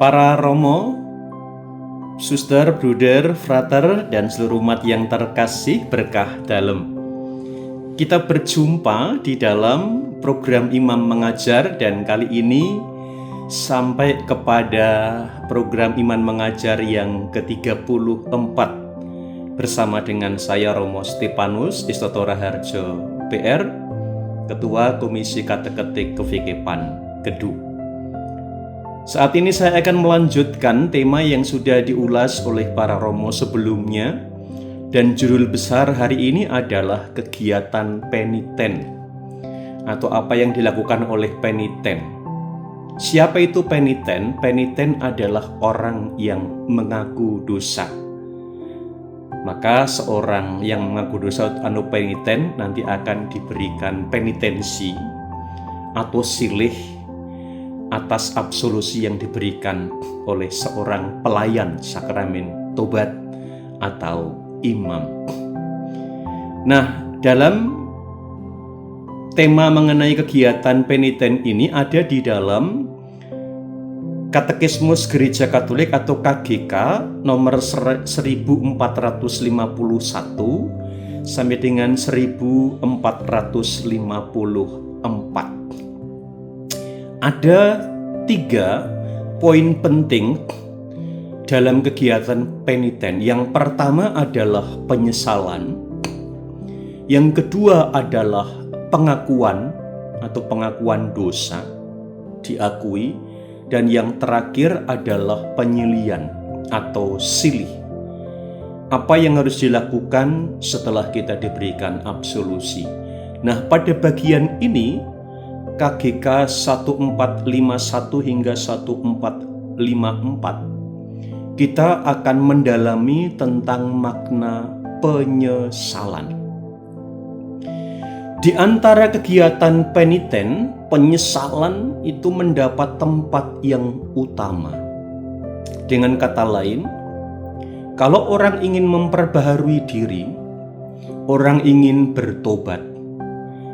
Para Romo, Suster, Bruder, Frater, dan seluruh umat yang terkasih berkah dalam. Kita berjumpa di dalam program Imam Mengajar, dan kali ini sampai kepada program Iman Mengajar yang ke-34 bersama dengan saya Romo Stepanus Istotora Harjo PR, Ketua Komisi Kateketik Kevikepan Kedu. Saat ini saya akan melanjutkan tema yang sudah diulas oleh para Romo sebelumnya, dan judul besar hari ini adalah kegiatan peniten atau apa yang dilakukan oleh peniten. Siapa itu peniten? Peniten adalah orang yang mengaku dosa. Maka seorang yang mengaku dosa atau peniten nanti akan diberikan penitensi atau silih atas absolusi yang diberikan oleh seorang pelayan sakramen tobat atau imam. Nah, dalam tema mengenai kegiatan peniten ini ada di dalam Katekismus Gereja Katolik atau KGK nomor 1451 sampai dengan 1454. Ada 3 poin penting dalam kegiatan peniten. Yang pertama adalah penyesalan. Yang kedua adalah pengakuan atau pengakuan dosa, diakui. Dan yang terakhir adalah penyilihan atau silih. Apa yang harus dilakukan setelah kita diberikan absolusi. Nah, pada bagian ini KGK 1451 hingga 1454 kita akan mendalami tentang makna penyesalan. Di antara kegiatan peniten, penyesalan itu mendapat tempat yang utama. Dengan kata lain, kalau orang ingin memperbaharui diri, orang ingin bertobat,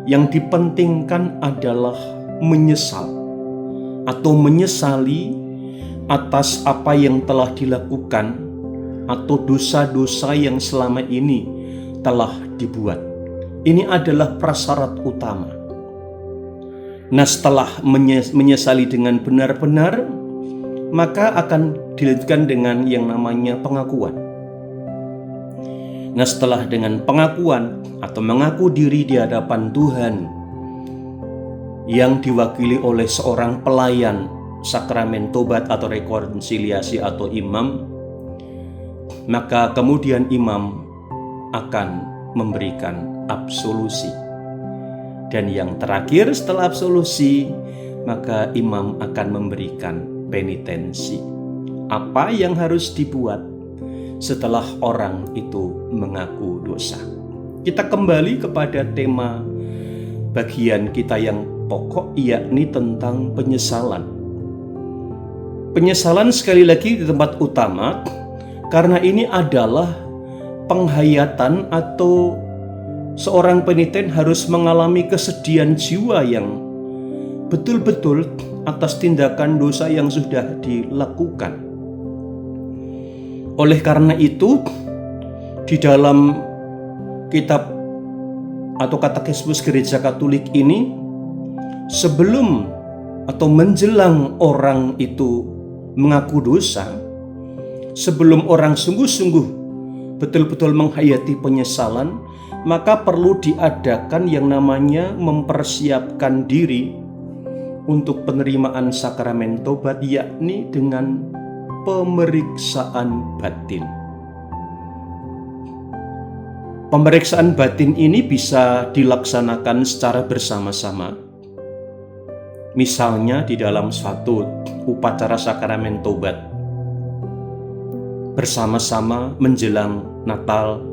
yang dipentingkan adalah menyesal atau menyesali atas apa yang telah dilakukan atau dosa-dosa yang selama ini telah dibuat. Ini adalah prasyarat utama. Nah, setelah menyesali dengan benar-benar, maka akan dilanjutkan dengan yang namanya pengakuan. Nah, setelah dengan pengakuan atau mengaku diri di hadapan Tuhan yang diwakili oleh seorang pelayan sakramen tobat atau rekonsiliasi atau imam, maka kemudian imam akan memberikan absolusi. Dan yang terakhir setelah absolusi, maka imam akan memberikan penitensi. Apa yang harus dibuat setelah orang itu mengaku dosa? Kita kembali kepada tema bagian kita yang pokok, yakni tentang penyesalan. Penyesalan sekali lagi di tempat utama, karena ini adalah penghayatan atau seorang peniten harus mengalami kesedihan jiwa yang betul-betul atas tindakan dosa yang sudah dilakukan. Oleh karena itu, di dalam kitab atau Katekismus Gereja Katolik ini, sebelum atau menjelang orang itu mengaku dosa, sebelum orang sungguh-sungguh betul-betul menghayati penyesalan, maka perlu diadakan yang namanya mempersiapkan diri untuk penerimaan sakramen tobat, yakni dengan pemeriksaan batin. Pemeriksaan batin ini bisa dilaksanakan secara bersama-sama. Misalnya di dalam suatu upacara sakramen tobat, bersama-sama menjelang Natal,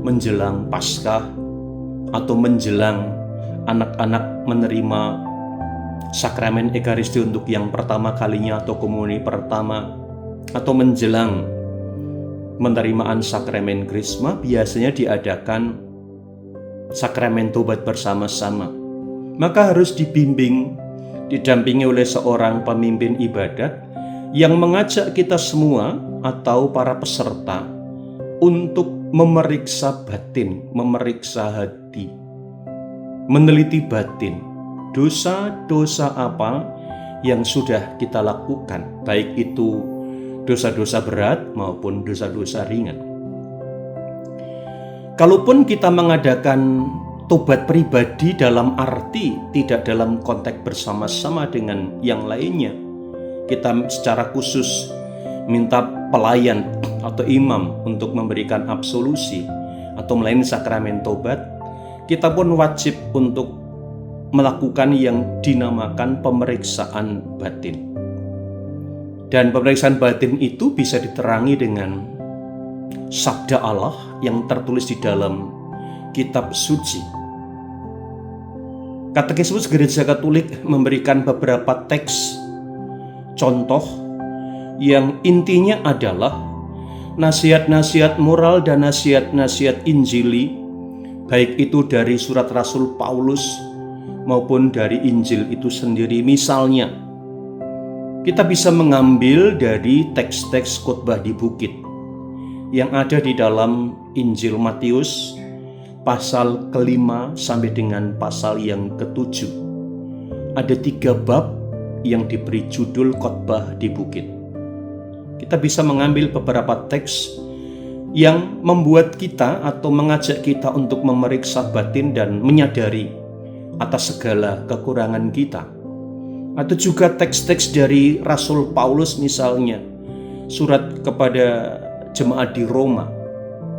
menjelang Paskah, atau menjelang anak-anak menerima sakramen Ekaristi untuk yang pertama kalinya atau komuni pertama, atau menjelang penerimaan sakramen Krisma, biasanya diadakan sakramen tobat bersama-sama. Maka harus dibimbing, didampingi oleh seorang pemimpin ibadat yang mengajak kita semua atau para peserta untuk memeriksa batin, memeriksa hati, meneliti batin, dosa-dosa apa yang sudah kita lakukan, baik itu dosa-dosa berat maupun dosa-dosa ringan. Kalaupun kita mengadakan tobat pribadi dalam arti tidak dalam konteks bersama-sama dengan yang lainnya, kita secara khusus minta pelayan atau imam untuk memberikan absolusi atau melayani sakramen tobat, kita pun wajib untuk melakukan yang dinamakan pemeriksaan batin. Dan pemeriksaan batin itu bisa diterangi dengan sabda Allah yang tertulis di dalam kitab suci. Katekismus Gereja Katolik memberikan beberapa teks contoh yang intinya adalah nasihat-nasihat moral dan nasihat-nasihat Injili, baik itu dari surat Rasul Paulus maupun dari Injil itu sendiri. Misalnya, kita bisa mengambil dari teks-teks khotbah di bukit yang ada di dalam Injil Matius pasal ke-5 sampai dengan pasal yang ke-7. Ada 3 bab yang diberi judul khotbah di bukit. Kita bisa mengambil beberapa teks yang membuat kita atau mengajak kita untuk memeriksa batin dan menyadari atas segala kekurangan kita. Atau juga teks-teks dari Rasul Paulus, misalnya surat kepada jemaat di Roma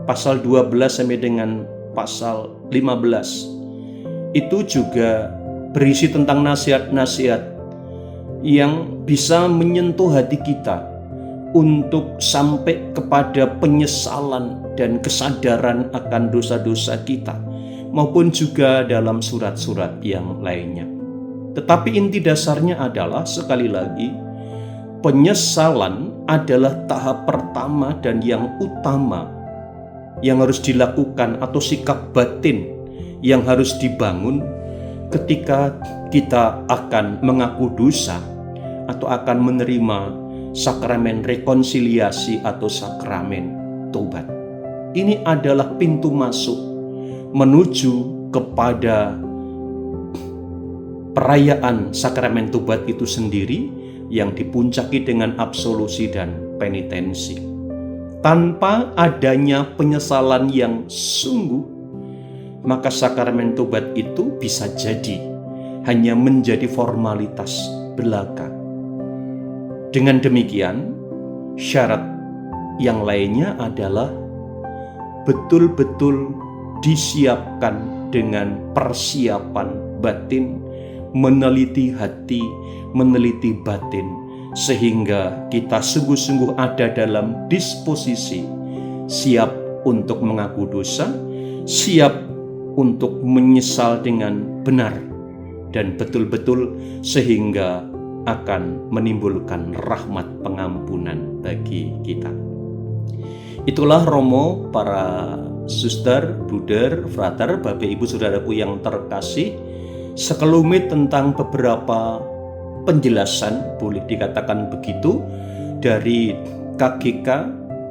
pasal 12 sampai dengan pasal 15. Itu juga berisi tentang nasihat-nasihat yang bisa menyentuh hati kita untuk sampai kepada penyesalan dan kesadaran akan dosa-dosa kita, maupun juga dalam surat-surat yang lainnya. Tetapi inti dasarnya adalah, sekali lagi, penyesalan adalah tahap pertama dan yang utama yang harus dilakukan, atau sikap batin yang harus dibangun ketika kita akan mengaku dosa atau akan menerima sakramen rekonsiliasi atau sakramen tobat. Ini adalah pintu masuk menuju kepada perayaan sakramen tobat itu sendiri yang dipuncaki dengan absolusi dan penitensi. Tanpa adanya penyesalan yang sungguh, maka sakramen tobat itu bisa jadi hanya menjadi formalitas belaka. Dengan demikian, syarat yang lainnya adalah betul-betul disiapkan dengan persiapan batin, meneliti hati, meneliti batin, sehingga kita sungguh-sungguh ada dalam disposisi siap untuk mengaku dosa, siap untuk menyesal dengan benar, dan betul-betul sehingga akan menimbulkan rahmat pengampunan bagi kita. Itulah Romo, para suster, bruder, frater, bapak ibu saudaraku yang terkasih, sekelumit tentang beberapa penjelasan, boleh dikatakan begitu, dari KGK,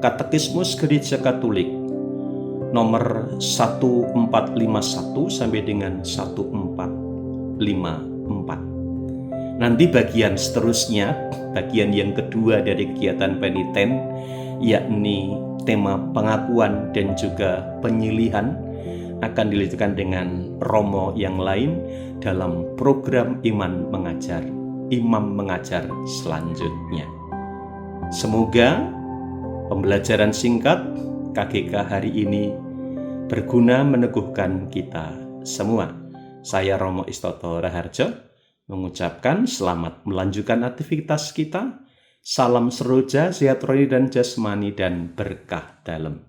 Katekismus Gereja Katolik nomor 1451 sampai dengan 1454. Nanti bagian seterusnya, bagian yang kedua dari kegiatan peniten, yakni tema pengakuan dan juga penyilihan, akan dilanjutkan dengan romo yang lain dalam program Imam Mengajar selanjutnya. Semoga pembelajaran singkat KGK hari ini berguna meneguhkan kita semua. Saya Romo Istoto Raharjo mengucapkan selamat melanjutkan aktivitas kita. Salam seroja, sehat rohani dan jasmani, dan berkah dalam.